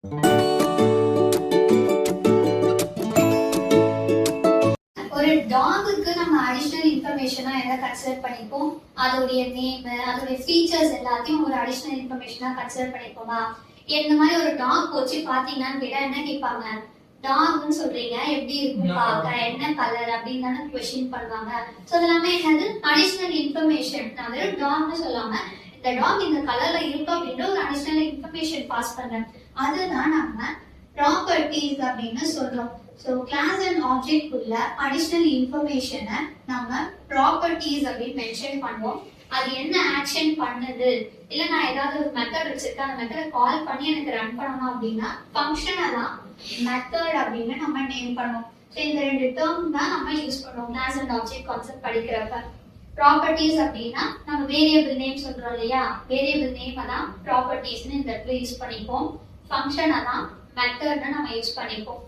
ஒரு டாகுக்கு நம்ம அடிஷனல் இன்ஃபர்மேஷனா எதை கன்சிடர் பண்ணிப்போம்? அதோடைய நேம், அதோடைய ஃபீச்சர்ஸ் எல்லாத்தையும் ஒரு அடிஷனல் இன்ஃபர்மேஷனா கன்சிடர் பண்ணிப்போமா? இந்த மாதிரி ஒரு டாக் வச்சு பாத்தீங்கன்னு கேட்டா என்ன கேட்பாங்க? டாக்னு சொல்றீங்க, எப்படி இருக்கும் பார்க்க, என்ன கலர் அப்படின்னு தானே கொஸ்டின் பண்ணுவாங்க. ஸோ அதெல்லாமே என்னது அடிஷனல் இன்ஃபர்மேஷன். நான் வெறும் டாக்னு சொல்லாம இந்த டாக் இந்த கலர்ல இருக்கும் அப்படின்ற ஒரு அடிஷனல் இன்ஃபர்மேஷன் பாஸ் பண்றேன். அதுதான் நம்ம ப்ராப்பர்ட்டிஸ் அப்படின்னு சொல்றோம். ஸோ கிளாஸ் அண்ட் ஆப்ஜெக்ட் உள்ள அடிஷனல் இன்ஃபர்மேஷனை நம்ம ப்ராப்பர்ட்டிஸ் அப்படின்னு மென்ஷன் பண்ணுவோம். அது என்ன ஆக்ஷன் பண்ணுது, இல்ல நான் ஏதாவது ஒரு மெத்தட் வச்சிருக்கேன், அந்த மெத்தடை கால் பண்ணி எனக்கு ரன் பண்ணணும் அப்படின்னா ஃபங்க்ஷனை தான் மெத்தட் அப்படின்னு நம்ம நேம் பண்ணுவோம். ஸோ இந்த ரெண்டு டேர்ம் தான் நம்ம யூஸ் பண்ணுவோம் கிளாஸ் அண்ட் ஆப்ஜெக்ட் கான்செப்ட் படிக்கிறப்ப. ப்ராப்பர்ட்டிஸ் அப்படின்னா நம்ம வேரியபிள் நேம் சொல்றோம் இல்லையா, வேரியபிள் நேம் தான் ப்ராப்பர்ட்டிஸ்னு இந்த இடத்துல யூஸ் பண்ணிப்போம். ஃபங்க்ஷனை தான் மெத்தட்னு நம்ம யூஸ் பண்ணிப்போம்.